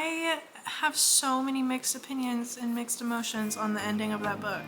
I have so many mixed opinions and mixed emotions on the ending of that book.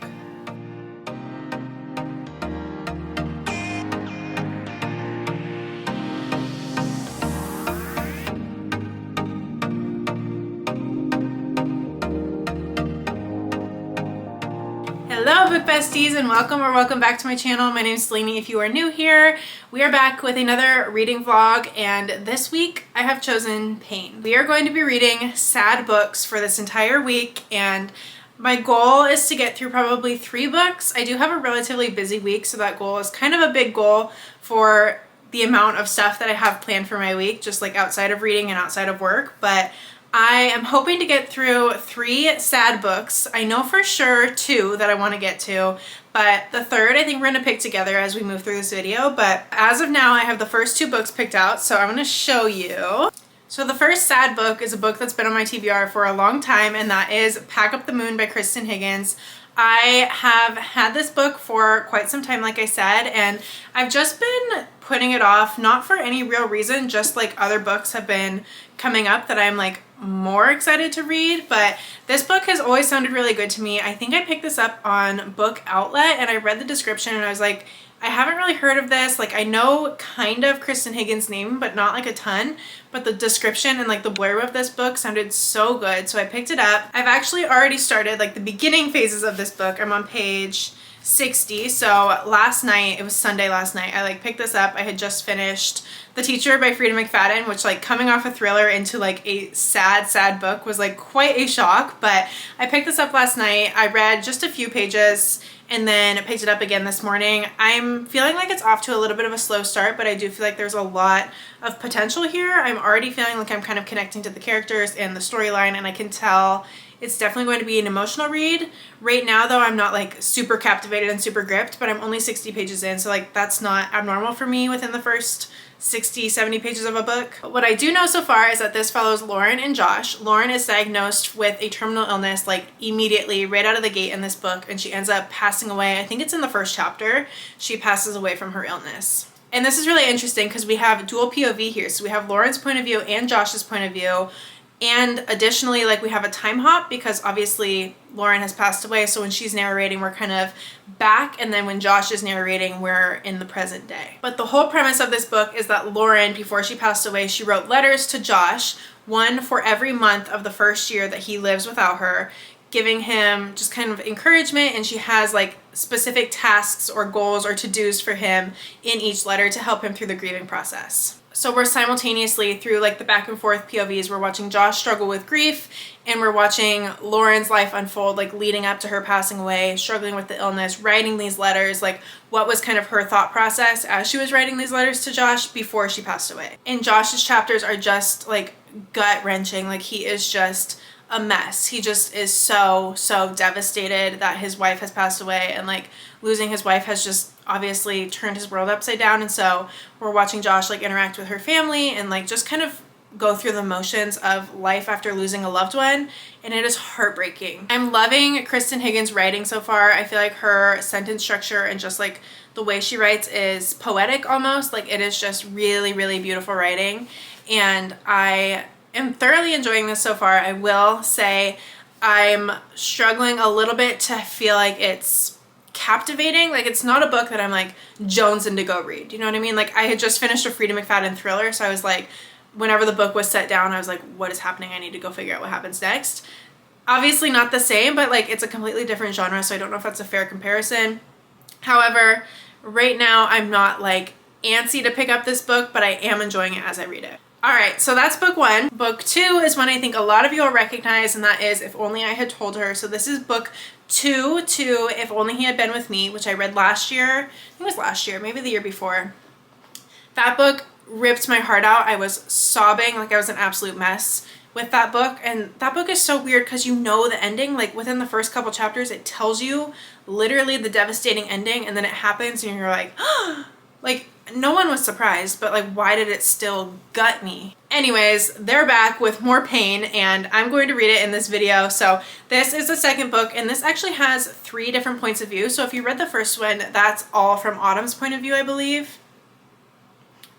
Hello book besties, and welcome back to my channel. My name is Selene. If you are new here, we are back with another reading vlog, and this week I have chosen pain. We are going to be reading sad books for this entire week, and my goal is to get through probably 3 books. I do have a relatively busy week, so that goal is kind of a big goal for the amount of stuff that I have planned for my week, just like outside of reading and outside of work. But I am hoping to get through 3 sad books. I know for sure 2 that I want to get to, but the third I think we're going to pick together as we move through this video. But as of now, I have the first 2 books picked out, so I'm going to show you. So the first sad book is a book that's been on my TBR for a long time, and that is Pack Up the Moon by Kristen Higgins. I have had this book for quite some time, like I said, and I've just been putting it off, not for any real reason, just like other books have been coming up that I'm like more excited to read. But this book has always sounded really good to me. I think I picked this up on Book Outlet and I read the description and I was like, I haven't really heard of this. Like, I know kind of Kristen Higgins' name, but not like a ton. But the description and like the blurb of this book sounded so good, so I picked it up. I've actually already started like the beginning phases of this book. I'm on page 60. So last night, it was Sunday last night, I like picked this up. I had just finished The Teacher by Frida McFadden, which like coming off a thriller into like a sad book was like quite a shock. But I picked this up last night. I read just a few pages and then I picked it up again this morning. I'm feeling like it's off to a little bit of a slow start, but I do feel like there's a lot of potential here. I'm already feeling like I'm kind of connecting to the characters and the storyline, and I can tell it's definitely going to be an emotional read. Right now though, I'm not like super captivated and super gripped, but I'm only 60 pages in, so like that's not abnormal for me within the first 60, 70 pages of a book. What I do know so far is that this follows Lauren and Josh. Lauren is diagnosed with a terminal illness like immediately right out of the gate in this book, and she ends up passing away. I think it's in the first chapter. She passes away from her illness. And this is really interesting because we have dual POV here. So we have Lauren's point of view and Josh's point of view. And additionally, like we have a time hop because obviously Lauren has passed away. So when she's narrating, we're kind of back. And then when Josh is narrating, we're in the present day. But the whole premise of this book is that Lauren, before she passed away, she wrote letters to Josh, one for every month of the first year that he lives without her, giving him just kind of encouragement. And she has like specific tasks or goals or to-dos for him in each letter to help him through the grieving process. So we're simultaneously through like the back and forth POVs, we're watching Josh struggle with grief, and we're watching Lauren's life unfold, like leading up to her passing away, struggling with the illness, writing these letters, like what was kind of her thought process as she was writing these letters to Josh before she passed away. And Josh's chapters are just like gut-wrenching. Like he is just a mess. He just is so devastated that his wife has passed away, and like losing his wife has just obviously turned his world upside down. And so we're watching Josh like interact with her family and like just kind of go through the motions of life after losing a loved one, and it is heartbreaking. I'm loving Kristen Higgins' writing so far. I feel like her sentence structure and just like the way she writes is poetic almost. Like it is just really beautiful writing, and I am thoroughly enjoying this so far. I will say I'm struggling a little bit to feel like it's captivating. Like it's not a book that I'm like jonesing to go read. You know what I mean? Like I had just finished a Frida McFadden thriller, so I was like, whenever the book was set down, I was like, what is happening? I need to go figure out what happens next. Obviously not the same, but like it's a completely different genre, so I don't know if that's a fair comparison. However, right now I'm not like antsy to pick up this book, but I am enjoying it as I read it. Alright, so that's book 1. Book 2 is one I think a lot of you will recognize, and that is If Only I Had Told Her. So this is book 2 to If Only He Had Been With Me, which I read last year. I think it was last year, maybe the year before. That book ripped my heart out. I was sobbing like I was an absolute mess with that book. And that book is so weird because you know the ending. Like within the first couple chapters, it tells you literally the devastating ending, and then it happens and you're like, like no one was surprised, but like why did it still gut me? Anyways, they're back with more pain, and I'm going to read it in this video. So this is the second book, and this actually has 3 different points of view. So if you read the first one, that's all from Autumn's point of view, I believe.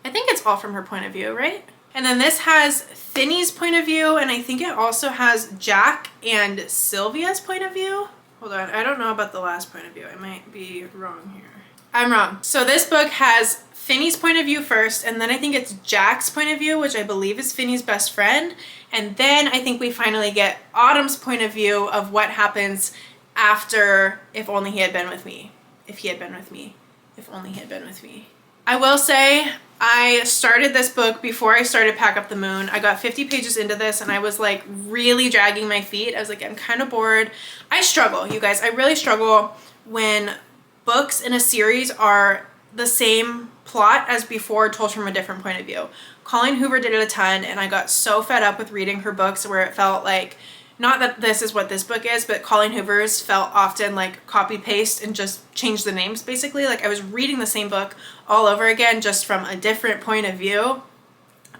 I think it's all from her point of view, right? And then this has Finney's point of view, and I think it also has Jack and Sylvia's point of view. Hold on, I don't know about the last point of view. I might be wrong here. I'm wrong. So this book has Finney's point of view first, and then I think it's Jack's point of view, which I believe is Finney's best friend. And then I think we finally get Autumn's point of view of what happens after If Only He Had Been With Me. If he had been with me. If only he had been with me. I will say, I started this book before I started Pack Up the Moon. I got 50 pages into this and I was like really dragging my feet. I was like, I'm kind of bored. I struggle, you guys. I really struggle when books in a series are the same plot as before, told from a different point of view. Colleen Hoover did it a ton, and I got so fed up with reading her books where it felt like, not that this is what this book is, but Colleen Hoover's felt often like copy paste and just change the names basically. Like I was reading the same book all over again, just from a different point of view.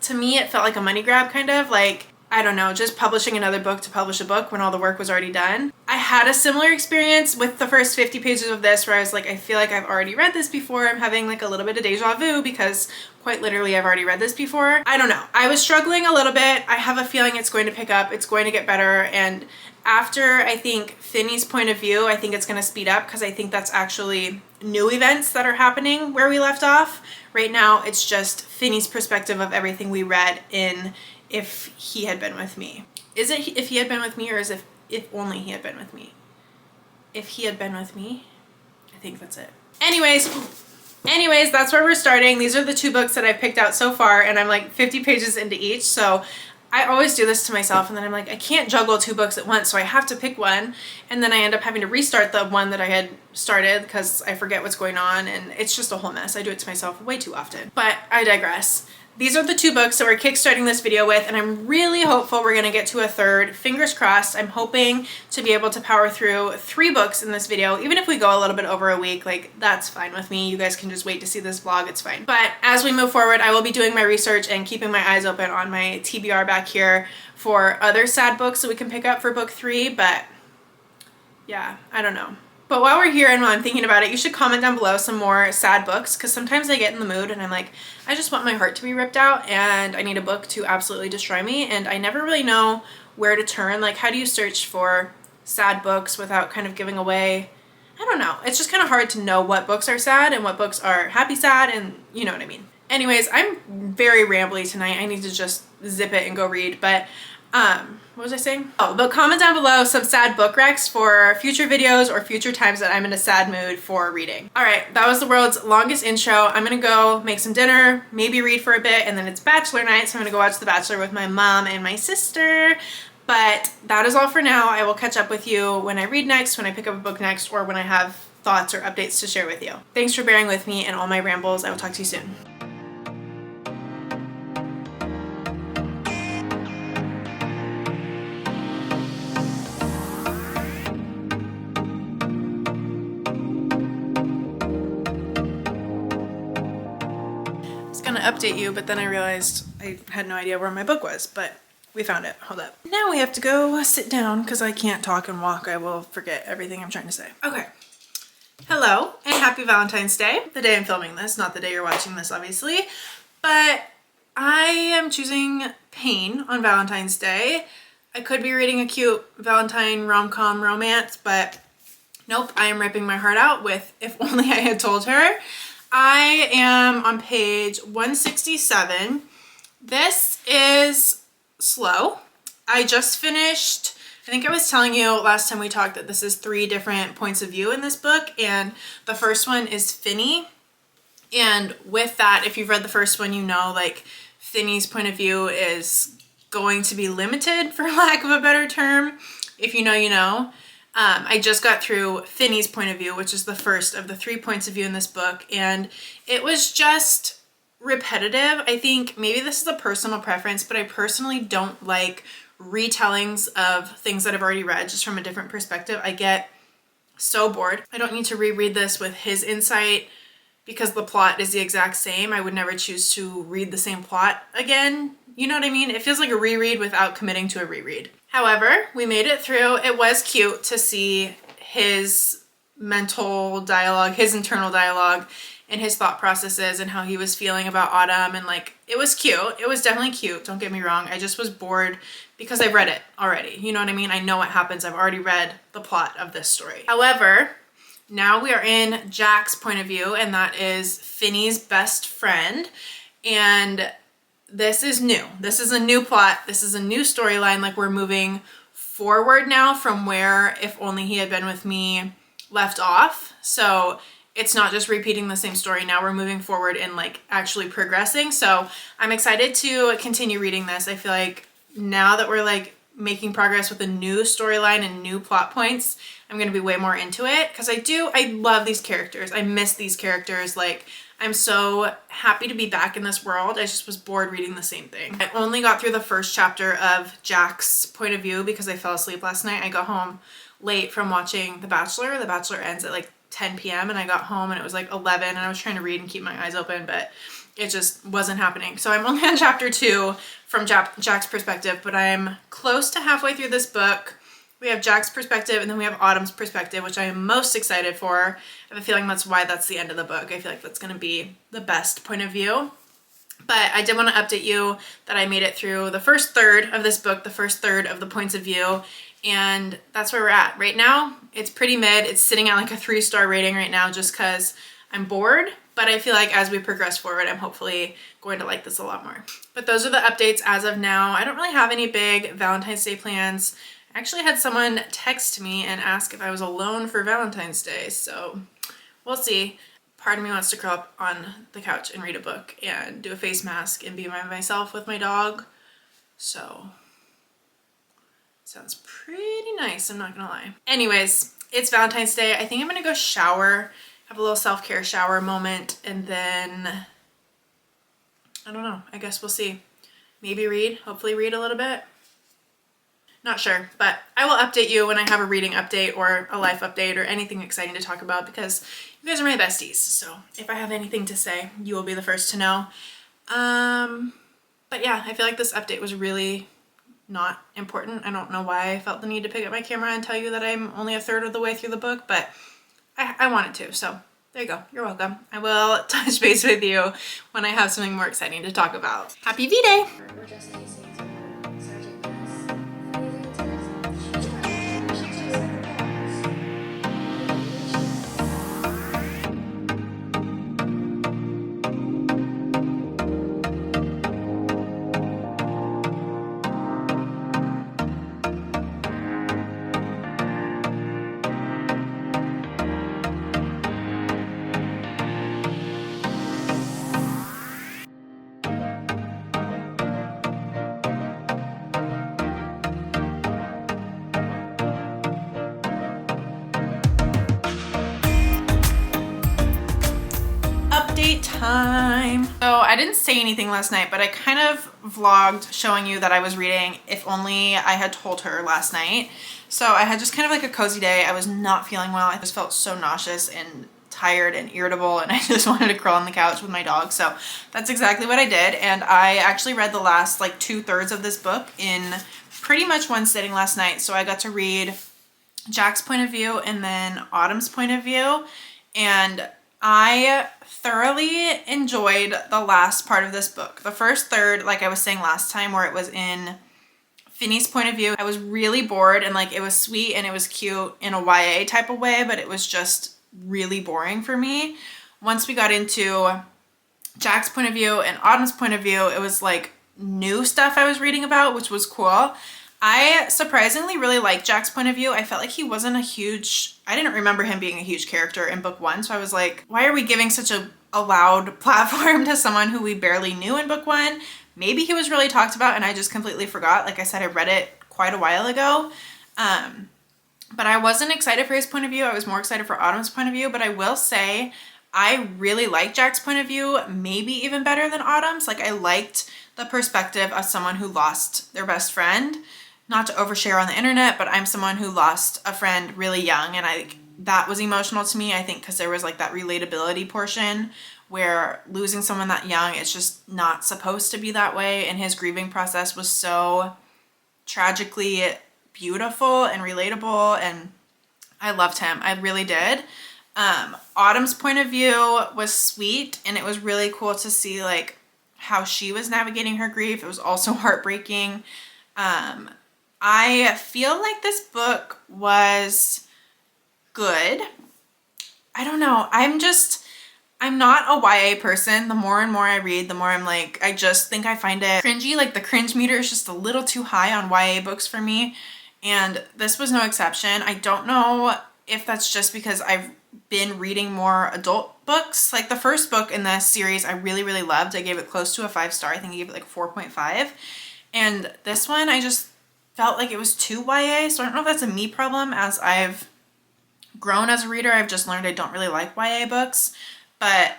To me, it felt like a money grab, kind of like, I don't know, just publishing another book to publish a book when all the work was already done. I had a similar experience with the first 50 pages of this where I was like, I feel like I've already read this before. I'm having like a little bit of deja vu because quite literally I've already read this before. I don't know. I was struggling a little bit. I have a feeling it's going to pick up. It's going to get better. And after I think Finney's point of view, I think it's going to speed up because I think that's actually new events that are happening where we left off. Right now, it's just Finney's perspective of everything we read in If He Had Been With Me. Is it If He Had Been With Me, or is it If Only He Had Been With Me? If He Had Been With Me? I think that's it. Anyways, that's where we're starting. These are the two books that I've picked out so far, and I'm like 50 pages into each, so I always do this to myself, and then I'm like, I can't juggle two books at once, so I have to pick one, and then I end up having to restart the one that I had started because I forget what's going on, and it's just a whole mess. I do it to myself way too often. But I digress. These are the two books that we're kickstarting this video with, and I'm really hopeful we're gonna get to a third. Fingers crossed. I'm hoping to be able to power through 3 books in this video. Even if we go a little bit over a week, like that's fine with me. You guys can just wait to see this vlog, it's fine. But as we move forward, I will be doing my research and keeping my eyes open on my TBR back here for other sad books that we can pick up for book 3, but yeah, I don't know. But while we're here and while I'm thinking about it, you should comment down below some more sad books, because sometimes I get in the mood and I'm like, I just want my heart to be ripped out and I need a book to absolutely destroy me, and I never really know where to turn. Like, how do you search for sad books without kind of giving away? I don't know. It's just kind of hard to know what books are sad and what books are happy sad, and you know what I mean. Anyways, I'm very rambly tonight. I need to just zip it and go read, but what was I saying? Oh, but comment down below some sad book recs for future videos or future times that I'm in a sad mood for reading. All right, that was the world's longest intro. I'm gonna go make some dinner, maybe read for a bit, and then it's Bachelor night, so I'm gonna go watch The Bachelor with my mom and my sister. But that is all for now. I will catch up with you when I read next, when I pick up a book next, or when I have thoughts or updates to share with you. Thanks for bearing with me and all my rambles. I will talk to you soon. Gonna update you, but then I realized I had no idea where my book was, but we found it. Hold up. Now we have to go sit down because I can't talk and walk. I will forget everything I'm trying to say. Okay. Hello and happy Valentine's Day. The day I'm filming this, not the day you're watching this, obviously, but I am choosing pain on Valentine's Day. I could be reading a cute Valentine rom-com romance, but nope, I am ripping my heart out with If Only I Had Told Her. I am on page 167. This is slow. I just finished, I think I was telling you last time we talked that this is 3 different points of view in this book, and the first one is Finney. And with that, if you've read the first one, you know, like, Finney's point of view is going to be limited, for lack of a better term. If you know, you know. I just got through Finney's point of view, which is the first of the 3 points of view in this book, and it was just repetitive. I think maybe this is a personal preference, but I personally don't like retellings of things that I've already read just from a different perspective. I get so bored. I don't need to reread this with his insight because the plot is the exact same. I would never choose to read the same plot again. You know what I mean? It feels like a reread without committing to a reread. However, we made it through. It was cute to see his mental dialogue, his internal dialogue, and his thought processes and how he was feeling about Autumn. And like, it was cute. It was definitely cute. Don't get me wrong. I just was bored because I've read it already. You know what I mean? I know what happens. I've already read the plot of this story. However, now we are in Jack's point of view, and that is Finney's best friend. And this is new. This is a new plot. This is a new storyline. Like, we're moving forward now from where If Only He Had Been With Me left off. So it's not just repeating the same story. Now we're moving forward and like actually progressing. So I'm excited to continue reading this. I feel like now that we're like making progress with a new storyline and new plot points, I'm going to be way more into it, because I love these characters. I miss these characters. Like, I'm so happy to be back in this world. I just was bored reading the same thing. I only got through the first chapter of Jack's point of view because I fell asleep last night. I got home late from watching The Bachelor. The Bachelor ends at like 10 p.m. and I got home and it was like 11, and I was trying to read and keep my eyes open, but it just wasn't happening. So I'm only on chapter 2 from Jack's perspective, but I'm close to halfway through this book. We have Jack's perspective and then we have Autumn's perspective, which I am most excited for. I have a feeling that's why that's the end of the book. I feel like that's going to be the best point of view. But I did want to update you that I made it through the first third of this book, the first third of the points of view, and that's where we're at. Right now, it's pretty mid. It's sitting at like a 3-star rating right now just because I'm bored, but I feel like as we progress forward, I'm hopefully going to like this a lot more. But those are the updates as of now. I don't really have any big Valentine's Day plans. I actually had someone text me and ask if I was alone for Valentine's Day, so we'll see. Part of me wants to curl up on the couch and read a book and do a face mask and be by myself with my dog. So, sounds pretty nice, I'm not gonna lie. Anyways, it's Valentine's Day. I think I'm gonna go shower, have a little self-care shower moment, and then, I don't know, I guess we'll see. Maybe read, hopefully read a little bit. Not sure, but I will update you when I have a reading update or a life update or anything exciting to talk about, because you guys are my besties. So if I have anything to say, you will be the first to know. But yeah, I feel like this update was really not important. I don't know why I felt the need to pick up my camera and tell you that I'm only a third of the way through the book, but I wanted to. So there you go. You're welcome. I will touch base with you when I have something more exciting to talk about. Happy V-Day! Update time. So I didn't say anything last night, but I kind of vlogged showing you that I was reading If Only I Had Told Her last night. So I had just kind of like a cozy day. I was not feeling well. I just felt so nauseous and tired and irritable, and I just wanted to curl on the couch with my dog. So that's exactly what I did. And I actually read the last like 2/3 of this book in pretty much one sitting last night. So I got to read Jack's point of view and then Autumn's point of view. And I thoroughly enjoyed the last part of this book. The first third, like I was saying last time, where it was in Finney's point of view, I was really bored, and like it was sweet and it was cute in a YA type of way, but it was just really boring for me. Once we got into Jack's point of view and Autumn's point of view, it was like new stuff I was reading about, which was cool. I surprisingly really liked Jack's point of view. I felt like he wasn't I didn't remember him being a huge character in book 1. So I was like, why are we giving such a loud platform to someone who we barely knew in book 1? Maybe he was really talked about and I just completely forgot. Like I said, I read it quite a while ago. But I wasn't excited for his point of view. I was more excited for Autumn's point of view. But I will say, I really like Jack's point of view, maybe even better than Autumn's. Like I liked the perspective of someone who lost their best friend. Not to overshare on the internet, but I'm someone who lost a friend really young, and that was emotional to me, I think, because there was like that relatability portion where losing someone that young, it's just not supposed to be that way, and his grieving process was so tragically beautiful and relatable, and I loved him. I really did. Autumn's point of view was sweet, and it was really cool to see like how she was navigating her grief. It was also heartbreaking. I feel like this book was good. I don't know. I'm not a YA person. The more and more I read, the more I'm like, I just think I find it cringy. Like the cringe meter is just a little too high on YA books for me. And this was no exception. I don't know if that's just because I've been reading more adult books. Like the first book in this series I really, really loved. I gave it close to a 5-star. I think I gave it like 4.5. And this one I just felt like it was too YA. So I don't know if that's a me problem. As I've grown as a reader, I've just learned I don't really like YA books. But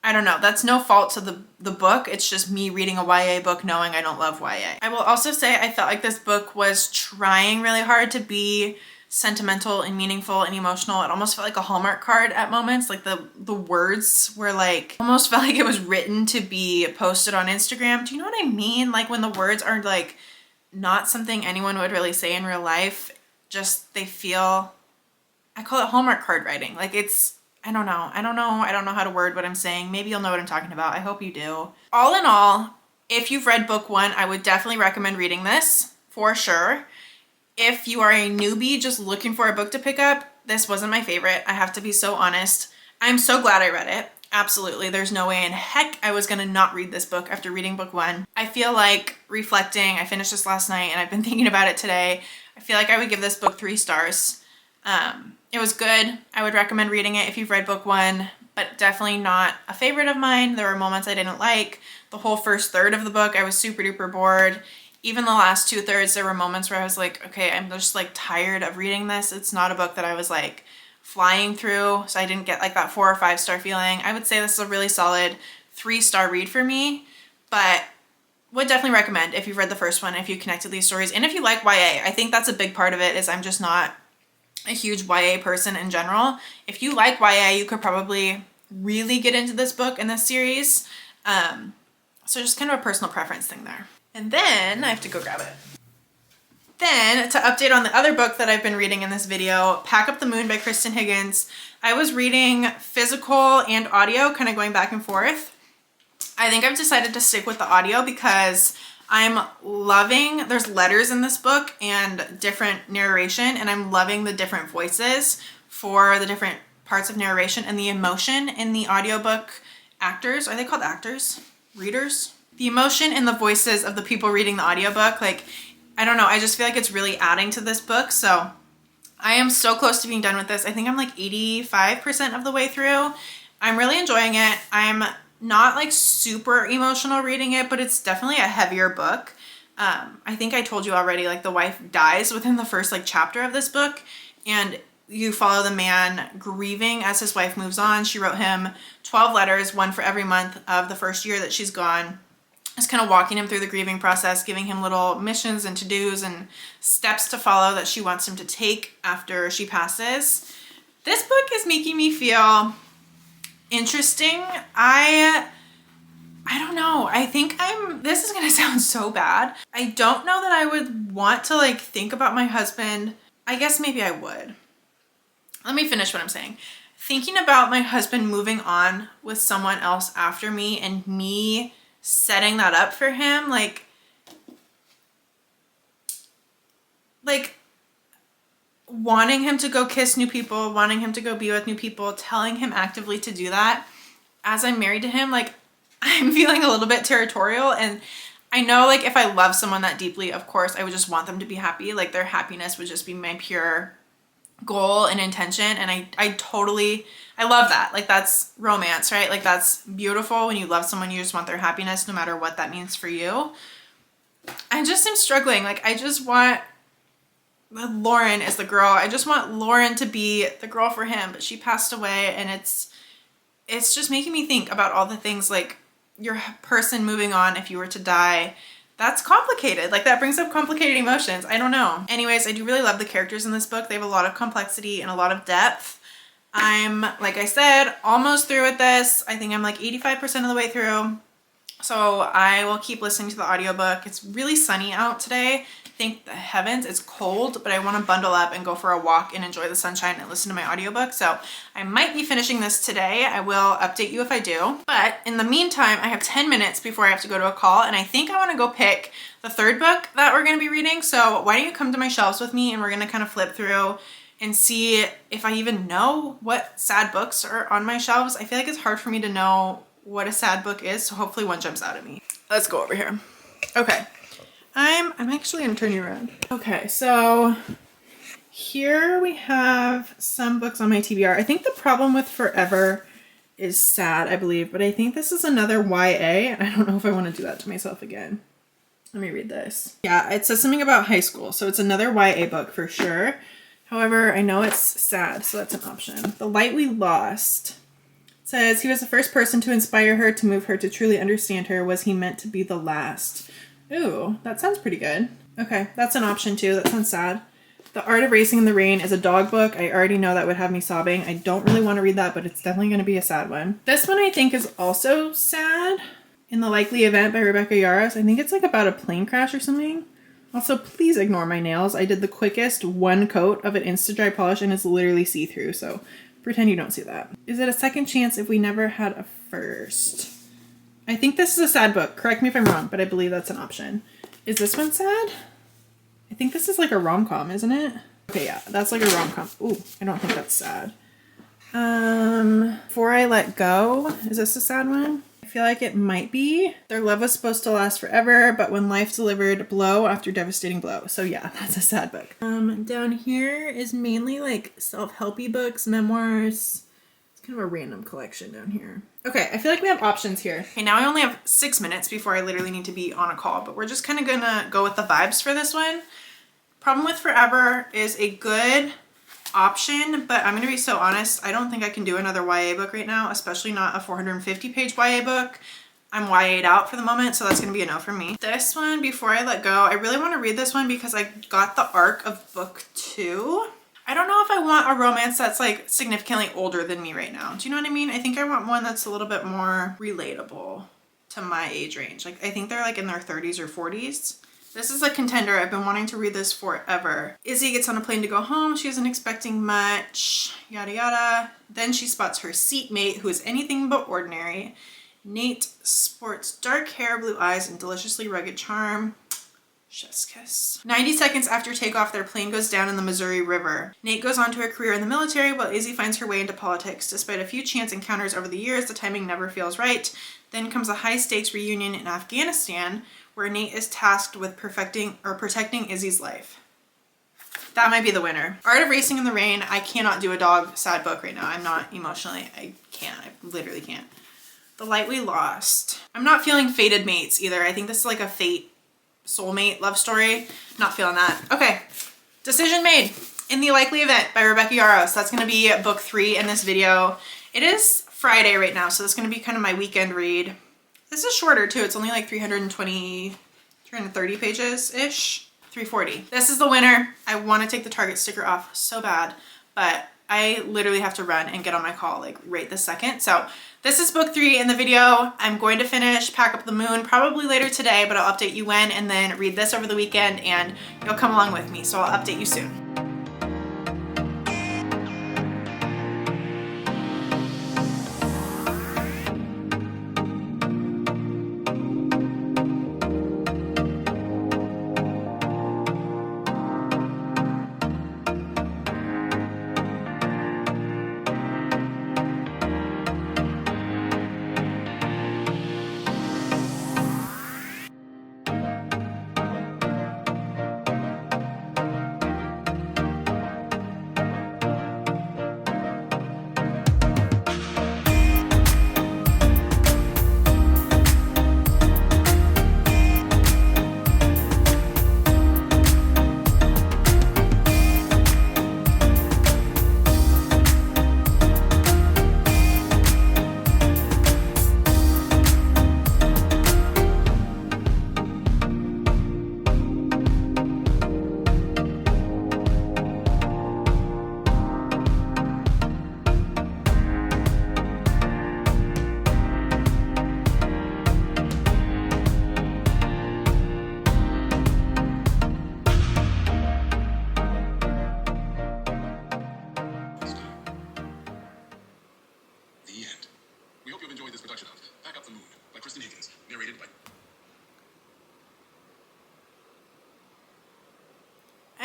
I don't know. That's no fault to the book. It's just me reading a YA book knowing I don't love YA. I will also say I felt like this book was trying really hard to be sentimental and meaningful and emotional. It almost felt like a Hallmark card at moments. Like the words were like, almost felt like it was written to be posted on Instagram. Do you know what I mean? Like when the words are like not something anyone would really say in real life, just they feel, I call it Hallmark card writing. Like it's, I don't know how to word what I'm saying. Maybe you'll know what I'm talking about. I hope you do. All in all, if you've read book 1, I would definitely recommend reading this for sure. If you are a newbie just looking for a book to pick up, this wasn't my favorite. I have to be so honest. I'm so glad I read it. Absolutely. There's no way in heck I was going to not read this book after reading book 1. I feel like reflecting, I finished this last night and I've been thinking about it today. I feel like I would give this book 3 stars. It was good. I would recommend reading it if you've read book 1, but definitely not a favorite of mine. There were moments I didn't like. The whole first third of the book, I was super duper bored. Even the last 2/3, there were moments where I was like, okay, I'm just like tired of reading this. It's not a book that I was like flying through, so I didn't get like that 4 or 5 star feeling. I would say this is a really solid 3-star read for me, but would definitely recommend if you've read the first one, if you connected these stories, and if you like YA. I think that's a big part of it, is I'm just not a huge YA person in general. If you like YA, you could probably really get into this book and this series. So just kind of a personal preference thing there. And then I have to go grab it. Then to update on the other book that I've been reading in this video, Pack Up the Moon by Kristen Higgins. I was reading physical and audio, kind of going back and forth. I think I've decided to stick with the audio because I'm loving, there's letters in this book and different narration, and I'm loving the different voices for the different parts of narration and the emotion in the audiobook actors. Are they called actors? Readers? The emotion in the voices of the people reading the audiobook, like, I don't know, I just feel like it's really adding to this book. So I am so close to being done with this. I think I'm like 85% of the way through. I'm really enjoying it. I'm not like super emotional reading it, but it's definitely a heavier book. I think I told you already, like the wife dies within the first like chapter of this book, and you follow the man grieving as his wife moves on. She wrote him 12 letters, one for every month of the first year that she's gone. Just kind of walking him through the grieving process, giving him little missions and to-dos and steps to follow that she wants him to take after she passes. This book is making me feel interesting. I don't know. I think this is gonna sound so bad. I don't know that I would want to like think about my husband. I guess maybe I would. Let me finish what I'm saying. Thinking about my husband moving on with someone else after me and me setting that up for him, like wanting him to go kiss new people, wanting him to go be with new people, telling him actively to do that as I'm married to him, like I'm feeling a little bit territorial. And I know like if I love someone that deeply, of course I would just want them to be happy. Like their happiness would just be my pure goal and intention. And I love that. Like that's romance, right? Like that's beautiful. When you love someone, you just want their happiness no matter what that means for you. I just am struggling. Like I just want, Lauren is the girl. I just want Lauren to be the girl for him, but she passed away, and it's just making me think about all the things, like your person moving on if you were to die. That's complicated. Like that brings up complicated emotions. I don't know. Anyways, I do really love the characters in this book. They have a lot of complexity and a lot of depth. I'm, like I said, almost through with this. I think I'm like 85% of the way through. So I will keep listening to the audiobook. It's really sunny out today. thank the heavens it's cold, but I want to bundle up and go for a walk and enjoy the sunshine and listen to my audiobook. So I might be finishing this today. I will update you if I do. But in the meantime, I have 10 minutes before I have to go to a call, and I think I want to go pick the third book that we're going to be reading. So why don't you come to my shelves with me, and we're going to kind of flip through and see if I even know what sad books are on my shelves. I feel like it's hard for me to know what a sad book is, so hopefully one jumps out at me. Let's go over here. Okay. I'm actually gonna turn you around. Okay, so here we have some books on my TBR. I think the problem with Forever is sad, I believe, but I think this is another YA. I don't know if I want to do that to myself again. Let me read this. Yeah, it says something about high school, so it's another YA book for sure. However, I know it's sad, so that's an option. The Light We Lost says, he was the first person to inspire her, to move her, to truly understand her. Was he meant to be the last? Ooh, that sounds pretty good. Okay, that's an option too. That sounds sad. The Art of Racing in the Rain is a dog book. I already know that would have me sobbing. I don't really want to read that, but it's definitely going to be a sad one. This one I think is also sad. In the Likely Event by Rebecca Yarros. I think it's like about a plane crash or something. Also, please ignore my nails. I did the quickest one coat of an Insta-Dry polish and it's literally see-through, so pretend you don't see that. Is it a second chance if we never had a first? I think this is a sad book. Correct me if I'm wrong, but I believe that's an option. Is this one sad? I think this is like a rom-com, isn't it? Okay, yeah, that's like a rom-com. Ooh, I don't think that's sad. Before I Let Go. Is this a sad one? I feel like it might be. Their love was supposed to last forever, but when life delivered blow after devastating blow. So yeah, that's a sad book. Down here is mainly like self-helpy books, memoirs. It's kind of a random collection down here. Okay, I feel like we have options here. Okay, now I only have 6 minutes before I literally need to be on a call, but we're just kind of gonna go with the vibes for this one. Problem with Forever is a good option, but I'm gonna be so honest, I don't think I can do another YA book right now, especially not a 450-page YA book. I'm YA'd out for the moment, so that's gonna be a no for me. This one, Before I Let Go, I really want to read this one because I got the arc of book 2. I don't know if I want a romance that's like significantly older than me right now. Do you know what I mean? I think I want one that's a little bit more relatable to my age range. Like, I think they're like in their 30s or 40s. This is a contender. I've been wanting to read this forever. Izzy gets on a plane to go home. She isn't expecting much, yada yada. Then she spots her seatmate, who is anything but ordinary. Nate sports dark hair, blue eyes, and deliciously rugged charm. Chef's kiss. 90 seconds after takeoff, their plane goes down in the Missouri River. Nate goes on to a career in the military while Izzy finds her way into politics. Despite a few chance encounters over the years, the timing never feels right. Then comes a high-stakes reunion in Afghanistan where Nate is tasked with protecting Izzy's life. That might be the winner. Art of Racing in the Rain. I cannot do a dog sad book right now. I'm not emotionally. I can't. I literally can't. The Light We Lost. I'm not feeling Fated Mates either. I think this is like a fate soulmate love story. Not feeling that. Okay. Decision made. In the Likely Event by Rebecca Yarros. That's going to be book 3 in this video. It is Friday right now, so that's going to be kind of my weekend read. This is shorter too. It's only like 330 pages-ish. 340. This is the winner. I want to take the Target sticker off so bad, but I literally have to run and get on my call like right this second. So this is book 3 in the video. I'm going to finish Pack Up the Moon probably later today, but I'll update you when, and then read this over the weekend and you'll come along with me. So I'll update you soon.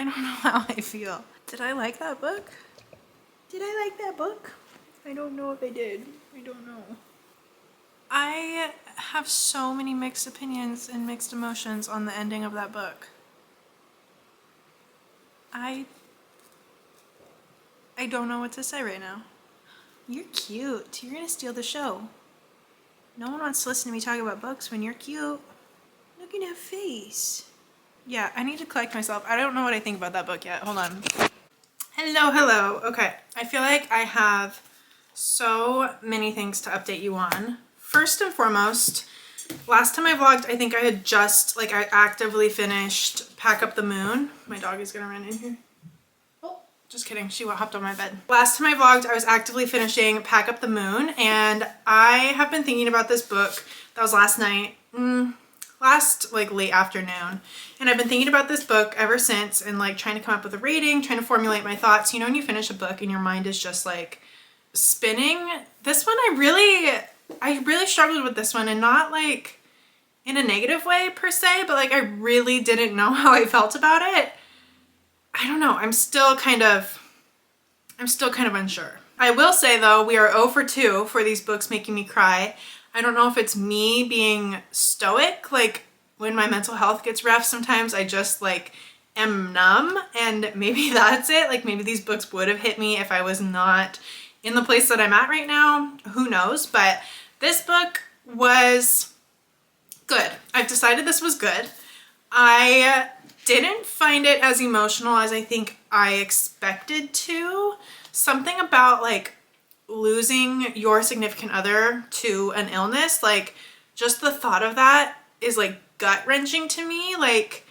I don't know how I feel. Did I like that book? Did I like that book? I don't know if I did. I don't know. I have so many mixed opinions and mixed emotions on the ending of that book. I don't know what to say right now. You're cute. You're gonna steal the show. No one wants to listen to me talk about books when you're cute. Look at that face. Yeah, I need to collect myself. I don't know what I think about that book yet. Hold on. Hello. Okay, I feel like I have so many things to update you on. First and foremost, last time I vlogged, I think I had just, like, I actively finished Pack Up the Moon. My dog is gonna run in here. Oh, just kidding. She hopped on my bed. Last time I vlogged, I was actively finishing Pack Up the Moon, and I have been thinking about this book. That was last night. Last, like, late afternoon. And I've been thinking about this book ever since and, like, trying to come up with a rating, trying to formulate my thoughts. You know, when you finish a book and your mind is just, like, spinning? This one, I really struggled with this one, and not, like, in a negative way per se, but, like, I really didn't know how I felt about it. I don't know. I'm still kind of unsure. I will say, though, we are 0 for 2 for these books making me cry. I don't know if it's me being stoic, like when my mental health gets rough, sometimes I just, like, am numb, and maybe that's it. Like, maybe these books would have hit me if I was not in the place that I'm at right now. Who knows? But this book was good. I've decided this was good. I didn't find it as emotional as I think I expected to. Something about, like, losing your significant other to an illness, like, just the thought of that is, like, gut-wrenching to me. Like,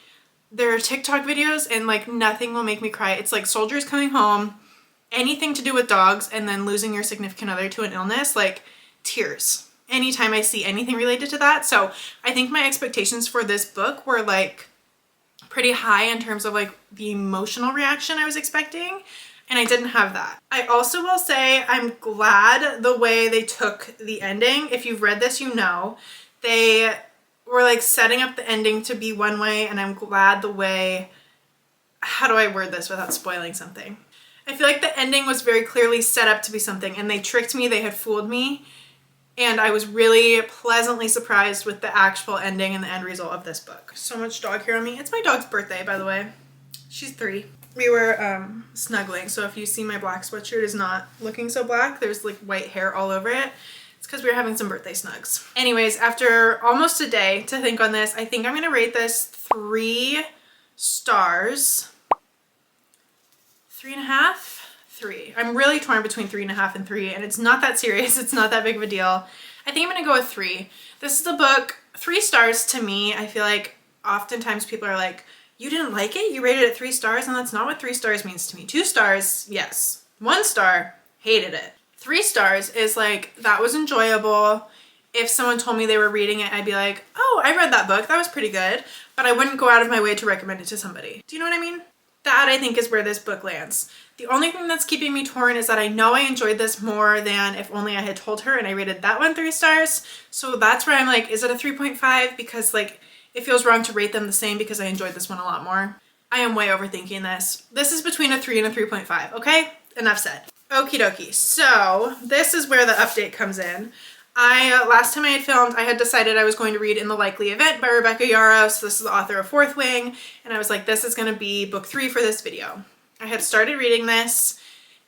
there are TikTok videos and, like, nothing will make me cry. It's like soldiers coming home, anything to do with dogs, and then losing your significant other to an illness, like, tears anytime I see anything related to that. So I think my expectations for this book were, like, pretty high in terms of, like, the emotional reaction I was expecting, and I didn't have that. I also will say I'm glad the way they took the ending. If you've read this, you know they were, like, setting up the ending to be one way, and I'm glad the way, how do I word this without spoiling something? I feel like the ending was very clearly set up to be something, and they tricked me, they had fooled me, and I was really pleasantly surprised with the actual ending and the end result of this book. So much dog hair on me. It's my dog's birthday, by the way. She's 3. We were snuggling, so if you see my black sweatshirt is not looking so black, there's, like, white hair all over it. It's because we were having some birthday snugs. Anyways, after almost a day to think on this, I think I'm gonna rate this 3 stars. 3.5? 3. I'm really torn between 3.5 and 3, and it's not that serious. It's not that big of a deal. I think I'm gonna go with 3. This is the book. 3 stars to me. I feel like oftentimes people are like, you didn't like it? You rated it 3 stars? And that's not what 3 stars means to me. 2 stars, yes. 1 star, hated it. 3 stars is, like, that was enjoyable. If someone told me they were reading it, I'd be like, oh, I read that book. That was pretty good. But I wouldn't go out of my way to recommend it to somebody. Do you know what I mean? That, I think, is where this book lands. The only thing that's keeping me torn is that I know I enjoyed this more than If Only I Had Told Her, and I rated that one 3 stars. So that's where I'm like, is it a 3.5? Because, like, it feels wrong to rate them the same because I enjoyed this one a lot more. I am way overthinking this. This is between a 3 and a 3.5, okay? Enough said. Okie dokie. So this is where the update comes in. Last time I had filmed, I had decided I was going to read In the Likely Event by Rebecca Yarros. This is the author of Fourth Wing, and I was like, this is going to be book 3 for this video. I had started reading this.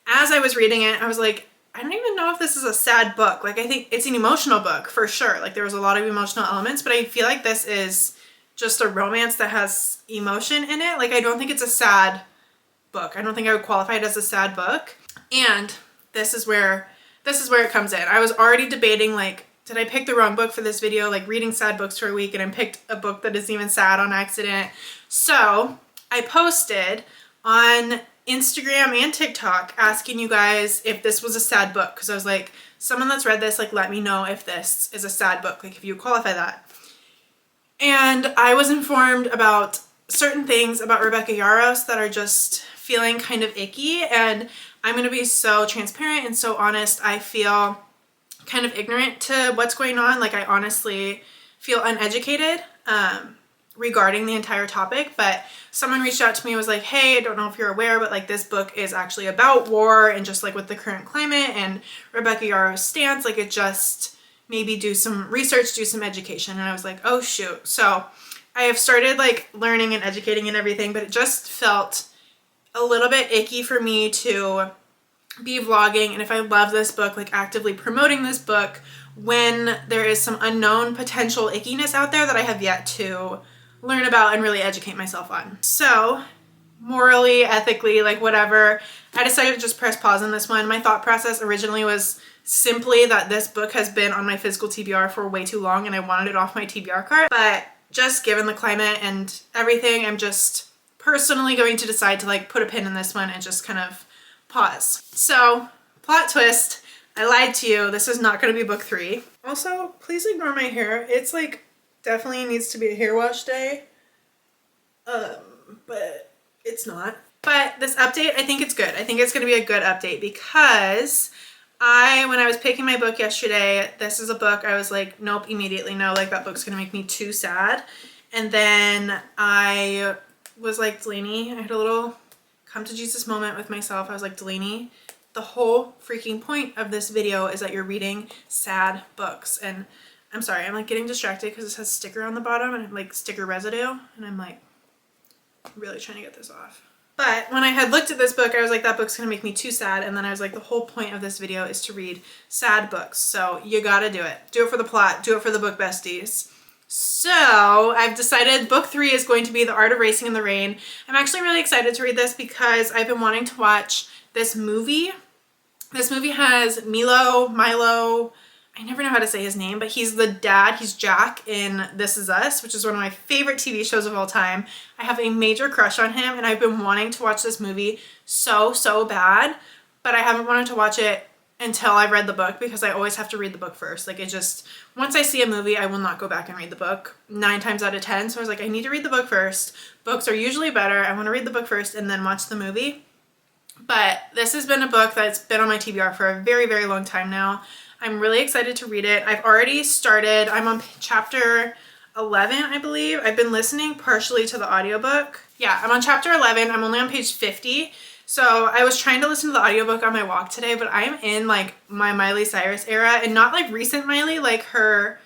As I was reading it, I was like, I don't even know if this is a sad book. Like, I think it's an emotional book for sure. Like, there was a lot of emotional elements, but I feel like this is just a romance that has emotion in it. Like, I don't think it's a sad book. I don't think I would qualify it as a sad book. And this is where it comes in. I was already debating, like, did I pick the wrong book for this video? Like, reading sad books for a week, and I picked a book that isn't even sad on accident. So I posted on Instagram and TikTok asking you guys if this was a sad book, because I was like, someone that's read this, like, let me know if this is a sad book, like, if you qualify that. And I was informed about certain things about Rebecca Yarros that are just feeling kind of icky, and I'm going to be so transparent and so honest. I feel kind of ignorant to what's going on. Like, I honestly feel uneducated. regarding the entire topic, but someone reached out to me and was like, hey, I don't know if you're aware, but like this book is actually about war and just like with the current climate and Rebecca Yarros's stance, like it just maybe do some research, do some education. And I was like, oh shoot. So I have started like learning and educating and everything, but it just felt a little bit icky for me to be vlogging, and if I love this book, like actively promoting this book when there is some unknown potential ickiness out there that I have yet to learn about and really educate myself on. So morally, ethically, like whatever, I decided to just press pause on this one. My thought process originally was simply that this book has been on my physical TBR for way too long and I wanted it off my TBR card, but just given the climate and everything, I'm just personally going to decide to like put a pin in this one and just kind of pause. So, plot twist, I lied to you. This is not going to be book 3. Also, please ignore my hair. It's like definitely needs to be a hair wash day. But it's not. But this update, I think it's good. I think it's going to be a good update because when I was picking my book yesterday, this is a book I was like, nope, immediately no, like that book's going to make me too sad. And then I was like, Delaney, I had a little come to Jesus moment with myself. I was like, Delaney, the whole freaking point of this video is that you're reading sad books. And I'm sorry, I'm like getting distracted because it says sticker on the bottom and like sticker residue. And I'm like really trying to get this off. But when I had looked at this book, I was like, that book's gonna make me too sad. And then I was like, the whole point of this video is to read sad books. So you gotta do it. Do it for the plot, do it for the book besties. So I've decided book 3 is going to be The Art of Racing in the Rain. I'm actually really excited to read this because I've been wanting to watch this movie. This movie has Milo, I never know how to say his name, but he's the dad, he's Jack in This Is Us, which is one of my favorite TV shows of all time. I have a major crush on him and I've been wanting to watch this movie so bad, but I haven't wanted to watch it until I've read the book because I always have to read the book first. Like it just, once I see a movie, I will not go back and read the book 9 times out of 10. So I was like, I need to read the book first. Books are usually better. I want to read the book first and then watch the movie. But this has been a book that's been on my TBR for a very long time now. I'm really excited to read it. I've already started, I'm on chapter 11, I believe. I've been listening partially to the audiobook. Yeah, I'm on chapter 11. I'm only on page 50. So I was trying to listen to the audiobook on my walk today, but I'm in like my Miley Cyrus era and not like recent Miley, like her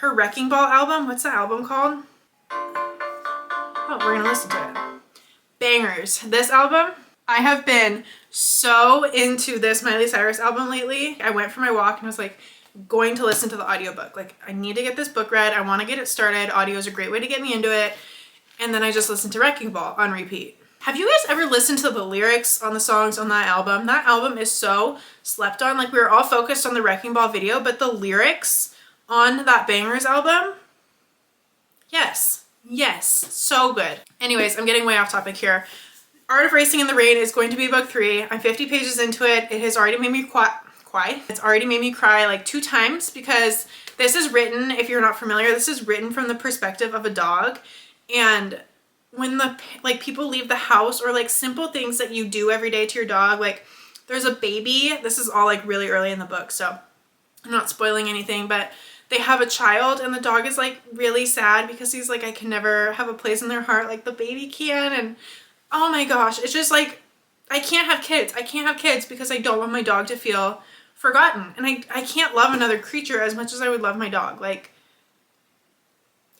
Wrecking Ball album. What's the album called? Oh, we're gonna listen to it. Bangers. This album, I have been so into this Miley Cyrus album lately. I went for my walk and I was like going to listen to the audiobook. Like I need to get this book read. I want to get it started. Audio is a great way to get me into it. And then I just listened to Wrecking Ball on repeat. Have you guys ever listened to the lyrics on the songs on that album? That album is so slept on. Like we were all focused on the Wrecking Ball video, but the lyrics on that Bangers album, yes, so good. Anyways, I'm getting way off topic here. Art of Racing in the Rain is going to be book 3. I'm 50 pages into it. It has already made me cry. It's already made me cry like 2 times because this is written, if you're not familiar, this is written from the perspective of a dog. And when the like people leave the house or like simple things that you do every day to your dog, like there's a baby, this is all like really early in the book, so I'm not spoiling anything, but they have a child and the dog is like really sad because he's like, I can never have a place in their heart like the baby can. And oh my gosh, it's just like, I can't have kids because I don't want my dog to feel forgotten. And I can't love another creature as much as I would love my dog. Like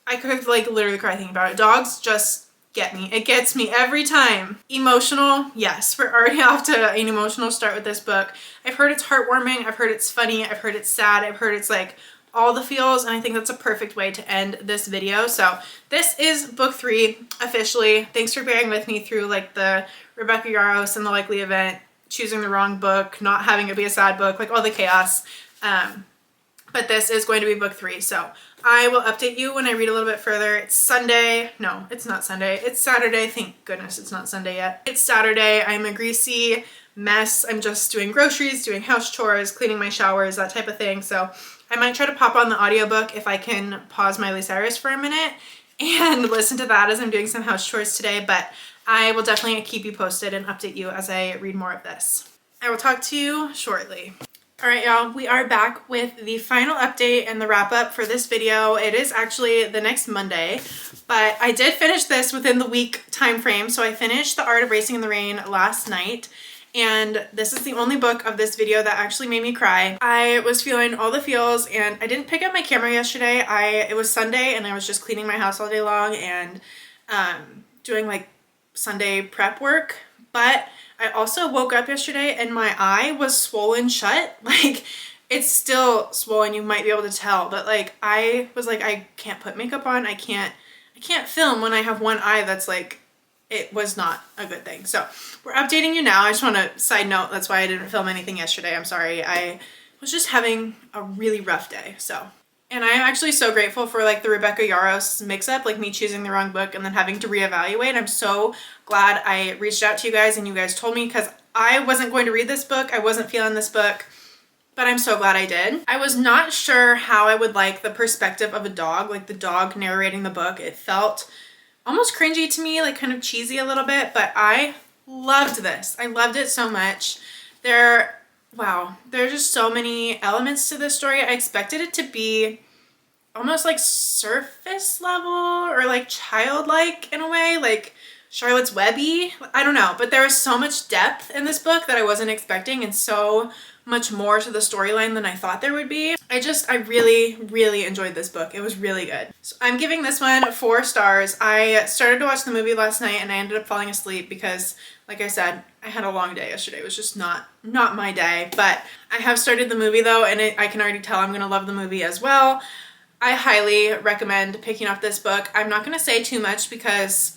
I could like literally cry thinking about it. Dogs just get me. It gets me every time. Emotional, yes. We're already off to an emotional start with this book. I've heard it's heartwarming. I've heard it's funny. I've heard it's sad. I've heard it's like all the feels, and I think that's a perfect way to end this video. So this is book 3 officially. Thanks for bearing with me through like the Rebecca Yarros and the Likely Event, choosing the wrong book, not having it be a sad book, like all the chaos. But this is going to be book 3. So I will update you when I read a little bit further. It's Sunday. No, it's not Sunday. It's Saturday. Thank goodness it's not Sunday yet. It's Saturday. I'm a greasy mess. I'm just doing groceries, doing house chores, cleaning my showers, that type of thing. So I might try to pop on the audiobook if I can pause Miley Cyrus for a minute and listen to that as I'm doing some house chores today. But I will definitely keep you posted and update you as I read more of this. I will talk to you shortly. All right, y'all, we are back with the final update and the wrap up for this video. It is actually the next Monday, but I did finish this within the week time frame. So I finished The Art of Racing in the Rain last night, and this is the only book of this video that actually made me cry. I was feeling all the feels, and I didn't pick up my camera yesterday. It was Sunday, and I was just cleaning my house all day long and doing like Sunday prep work, but I also woke up yesterday and my eye was swollen shut. Like, it's still swollen, you might be able to tell, but like I was like, I can't put makeup on, I can't film when I have one eye that's like, it was not a good thing. So we're updating you now. I just want to side note, that's why I didn't film anything yesterday. I'm sorry. I was just having a really rough day. So, and I'm actually so grateful for like the Rebecca Yarros mix-up, like me choosing the wrong book and then having to reevaluate. I'm so glad I reached out to you guys and you guys told me, because I wasn't going to read this book. I wasn't feeling this book, but I'm so glad I did. I was not sure how I would like the perspective of a dog, like the dog narrating the book. It felt almost cringy to me, like kind of cheesy a little bit, but I loved this. I loved it so much. Wow, there are just so many elements to this story. I expected it to be almost like surface level or like childlike in a way, like Charlotte's Webby. I don't know, but there was so much depth in this book that I wasn't expecting, and so much more to the storyline than I thought there would be. I really, really enjoyed this book. It was really good. So I'm giving this one 4 stars. I started to watch the movie last night and I ended up falling asleep because, like I said, I had a long day yesterday. It was just not my day, but I have started the movie though, and I can already tell I'm gonna love the movie as well. I highly recommend picking up this book. I'm not gonna say too much because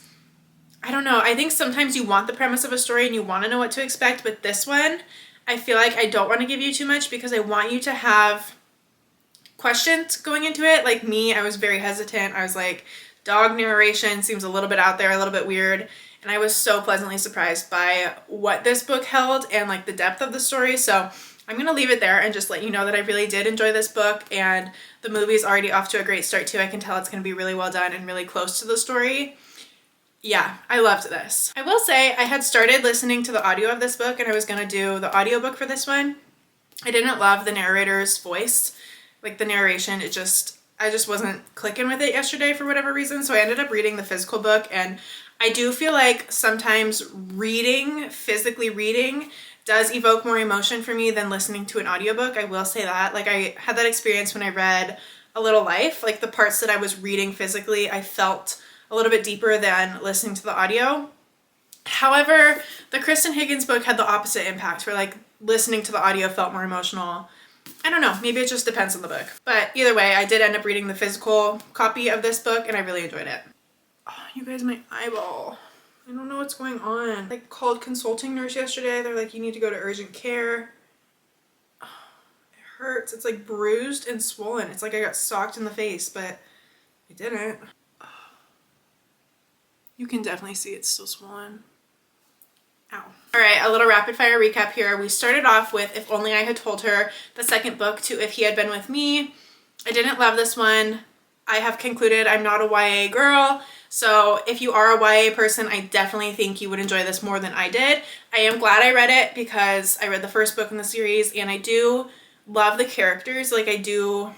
I don't know. I think sometimes you want the premise of a story and you want to know what to expect, but this one, I feel like I don't want to give you too much because I want you to have questions going into it. Like me, I was very hesitant. I was like, dog narration seems a little bit out there, a little bit weird. And I was so pleasantly surprised by what this book held and like the depth of the story. So I'm going to leave it there and just let you know that I really did enjoy this book, and the movie is already off to a great start too. I can tell it's going to be really well done and really close to the story. Yeah, I loved this. I will say I had started listening to the audio of this book and I was going to do the audiobook for this one. I didn't love the narrator's voice, like the narration. I just wasn't clicking with it yesterday for whatever reason. So I ended up reading the physical book, and I do feel like sometimes physically reading does evoke more emotion for me than listening to an audiobook. I will say that. Like, I had that experience when I read A Little Life. Like, the parts that I was reading physically, I felt a little bit deeper than listening to the audio. However, the Kristen Higgins book had the opposite impact, where like listening to the audio felt more emotional. I don't know, maybe it just depends on the book. But either way, I did end up reading the physical copy of this book and I really enjoyed it. Oh, you guys, my eyeball. I don't know what's going on. I called consulting nurse yesterday. They're like, you need to go to urgent care. Oh, it hurts. It's like bruised and swollen. It's like I got socked in the face, but I didn't. You can definitely see it's still swollen. Ow. All right, a little rapid fire recap here. We started off with If Only I Had Told Her, the second book to If He Had Been With Me. I didn't love this one. I have concluded I'm not a YA girl. So if you are a YA person, I definitely think you would enjoy this more than I did. I am glad I read it because I read the first book in the series and I do love the characters. Like, I do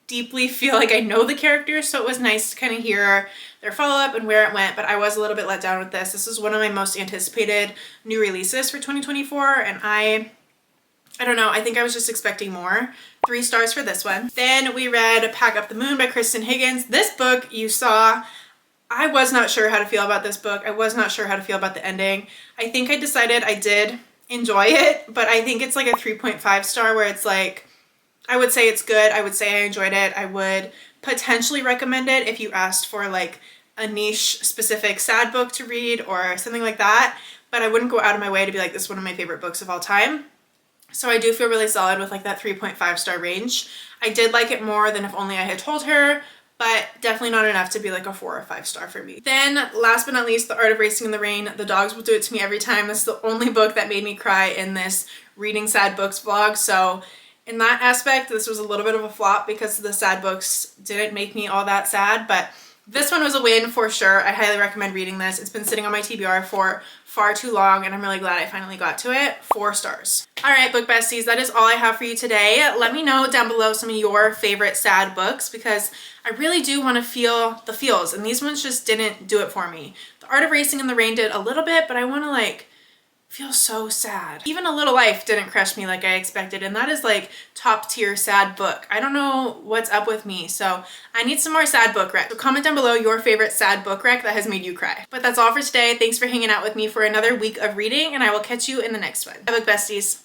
deeply feel like I know the characters, so it was nice to kind of hear their follow-up and where it went, but I was a little bit let down with this. This is one of my most anticipated new releases for 2024, and I don't know, I think I was just expecting more. 3 stars for this one. Then we read Pack Up the Moon by Kristen Higgins. This book you saw, I was not sure how to feel about this book. I was not sure how to feel about the ending. I think I decided I did enjoy it, but I think it's like a 3.5 star where it's like, I would say it's good. I would say I enjoyed it. I would potentially recommend it if you asked for like a niche specific sad book to read or something like that, but I wouldn't go out of my way to be like, this is one of my favorite books of all time. So I do feel really solid with like that 3.5 star range. I did like it more than If Only I Had Told Her, but definitely not enough to be like a 4 or 5 star for me. Then last but not least, The Art of Racing in the Rain. The dogs will do it to me every time. This is the only book that made me cry in this reading sad books vlog. So in that aspect, this was a little bit of a flop because the sad books didn't make me all that sad, but This one was a win for sure. I highly recommend reading this. It's been sitting on my TBR for far too long and I'm really glad I finally got to it. 4 stars. All right, book besties, that is all I have for you today. Let me know down below some of your favorite sad books because I really do want to feel the feels and these ones just didn't do it for me. The Art of Racing in the Rain did a little bit, but I want to like feel so sad. Even A Little Life didn't crush me like I expected, and that is like top tier sad book. I don't know what's up with me, so I need some more sad book rec. So comment down below your favorite sad book rec that has made you cry. But that's all for today. Thanks for hanging out with me for another week of reading, and I will catch you in the next one. Bye, book besties.